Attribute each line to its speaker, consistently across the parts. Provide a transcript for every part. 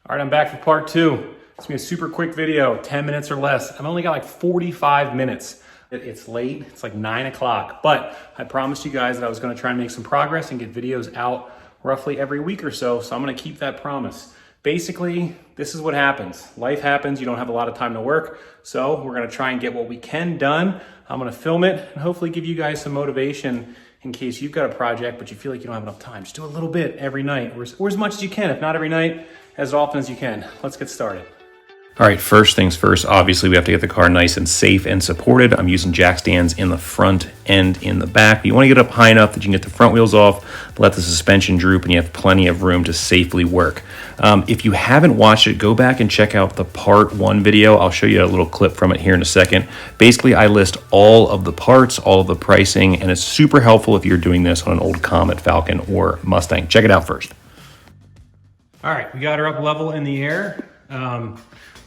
Speaker 1: All right, I'm back for part two. It's gonna be a super quick video, 10 minutes or less. I've only got like 45 minutes. It's late, it's like 9 o'clock, but I promised you guys that I was gonna try and make some progress and get videos out roughly every week or so, so I'm gonna keep that promise. Basically, this is what happens. Life happens, you don't have a lot of time to work, so we're gonna try and get what we can done. I'm gonna film it and hopefully give you guys some motivation in case you've got a project, but you feel like you don't have enough time. Just do a little bit every night, or as much as you can, if not every night, as often as you can. Let's get started. All right, first things first, obviously we have to get the car nice and safe and supported. I'm using jack stands in the front and in the back, but you want to get up high enough that you can get the front wheels off, let the suspension droop, and you have plenty of room to safely work. If you haven't watched it, go back and check out the part one video. I'll show you a little clip from it here in a second. Basically, I list all of the parts, all of the pricing, and it's super helpful if you're doing this on an old Comet, Falcon, or Mustang. Check it out first. All right, we got her up level in the air.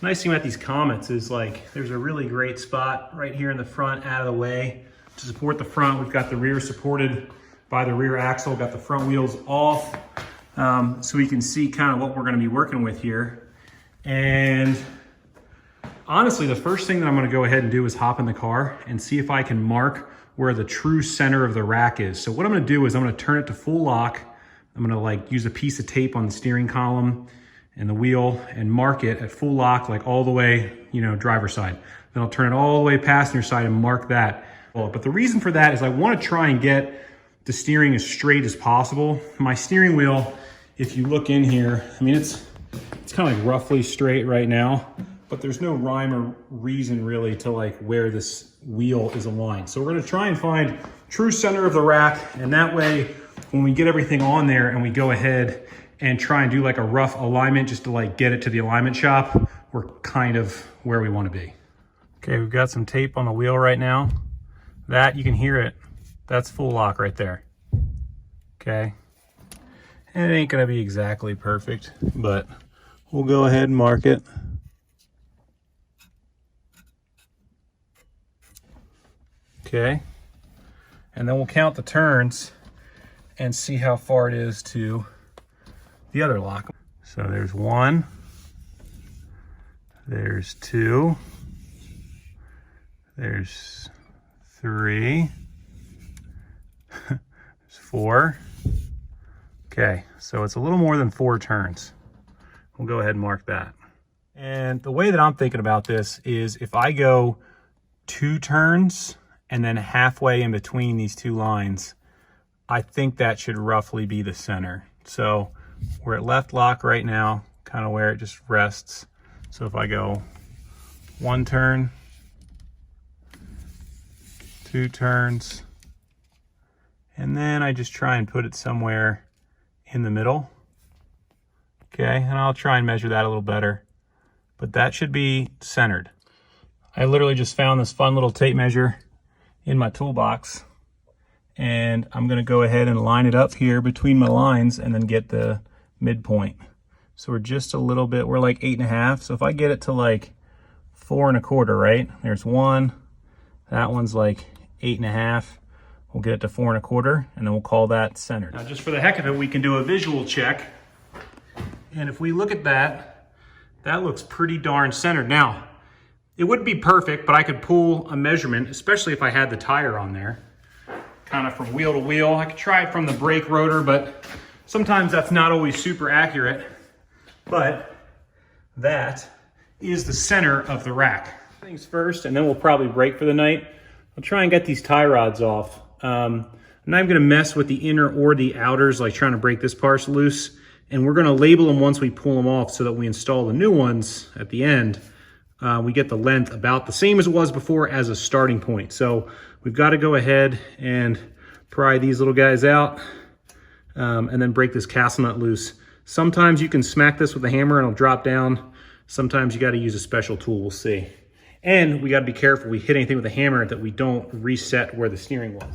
Speaker 1: Nice thing about these Comets is like there's a really great spot right here in the front out of the way to support the front. We've got the rear supported by the rear axle, got the front wheels off, so we can see kind of what we're going to be working with here. And honestly, the first thing that I'm going to go ahead and do is hop in the car and see if I can mark where the true center of the rack is. So what I'm going to do is I'm going to turn it to full lock. I'm going to like use a piece of tape on the steering column and the wheel and mark it at full lock, like all the way, driver's side. Then I'll turn it all the way passenger side and mark that. But the reason for that is I want to try and get the steering as straight as possible. My steering wheel, if you look in here, I mean, it's kind of like roughly straight right now, but there's no rhyme or reason really to like where this wheel is aligned. So we're going to try and find true center of the rack. And that way, when we get everything on there and we go ahead and try and do like a rough alignment just to like get it to the alignment shop, we're kind of where we want to be. Okay, we've got some tape on the wheel right now. That, you can hear it. That's full lock right there. Okay. And it ain't gonna be exactly perfect, but we'll go ahead and mark it. Okay. And then we'll count the turns and see how far it is to the other lock. So there's 1, there's 2, there's 3, there's 4. Okay, so it's a little more than 4 turns. We'll go ahead and mark that. And the way that I'm thinking about this is if I go 2 turns and then halfway in between these 2 lines, I think that should roughly be the center. So we're at left lock right now, kind of where it just rests. So if I go 1 turn, 2 turns, and then I just try and put it somewhere in the middle. Okay, and I'll try and measure that a little better, but that should be centered. I literally just found this fun little tape measure in my toolbox, and I'm gonna go ahead and line it up here between my lines and then get the midpoint. So we're just a little bit, we're like 8.5. So if I get it to like 4 1/4, right? There's 1, that one's like 8.5. We'll get it to 4 1/4, and then we'll call that centered. Now, just for the heck of it, we can do a visual check. And if we look at that, that looks pretty darn centered. Now, it wouldn't be perfect, but I could pull a measurement, especially if I had the tire on there, kind of from wheel to wheel. I could try it from the brake rotor, but sometimes that's not always super accurate. But that is the center of the rack. Things first, and then we'll probably brake for the night. I'll try and get these tie rods off. I'm not even gonna mess with the inner or the outers, like trying to break this part loose. And we're gonna label them once we pull them off so that we install the new ones at the end. We get the length about the same as it was before as a starting point. So we've got to go ahead and pry these little guys out and then break this castle nut loose. Sometimes you can smack this with a hammer and it'll drop down. Sometimes you got to use a special tool, we'll see. And we got to be careful we hit anything with a hammer that we don't reset where the steering was.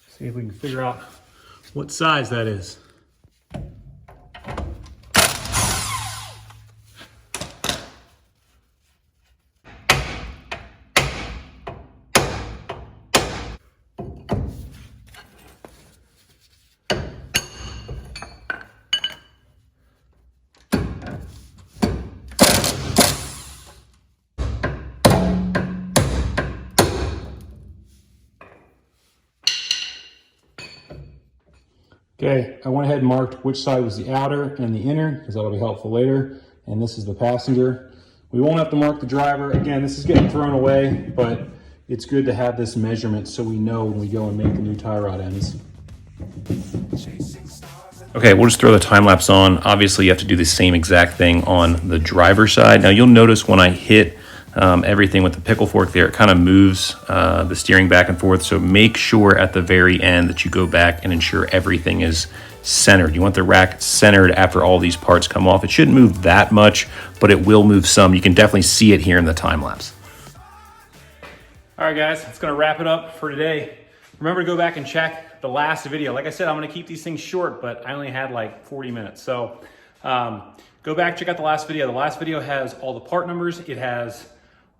Speaker 1: See if we can figure out what size that is. Okay, I went ahead and marked which side was the outer and the inner, because that'll be helpful later. And this is the passenger. We won't have to mark the driver. Again, this is getting thrown away, but it's good to have this measurement so we know when we go and make the new tie rod ends. Okay, we'll just throw the time lapse on. Obviously, you have to do the same exact thing on the driver's side. Now, you'll notice when I hit everything with the pickle fork there, it kind of moves the steering back and forth. So make sure at the very end that you go back and ensure everything is centered. You want the rack centered after all these parts come off. It shouldn't move that much, but it will move some. You can definitely see it here in the time lapse. All right, guys, that's gonna wrap it up for today. Remember to go back and check the last video. Like I said, I'm gonna keep these things short, but I only had like 40 minutes. So go back, check out the last video. The last video has all the part numbers. It has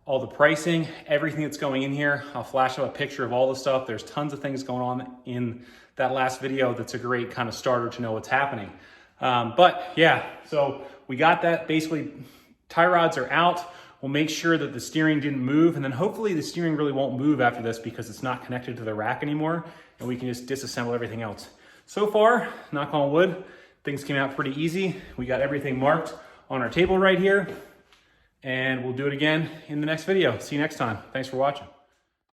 Speaker 1: all the pricing, everything that's going in here. I'll flash up a picture of all the stuff. There's tons of things going on in that last video. That's a great kind of starter to know what's happening. But yeah, so we got that. Basically, tie rods are out. We'll make sure that the steering didn't move, and then hopefully the steering really won't move after this because it's not connected to the rack anymore, and we can just disassemble everything else. So far, knock on wood, things came out pretty easy. We got everything marked on our table right here, and we'll do it again in the next video. See you next time. Thanks for watching.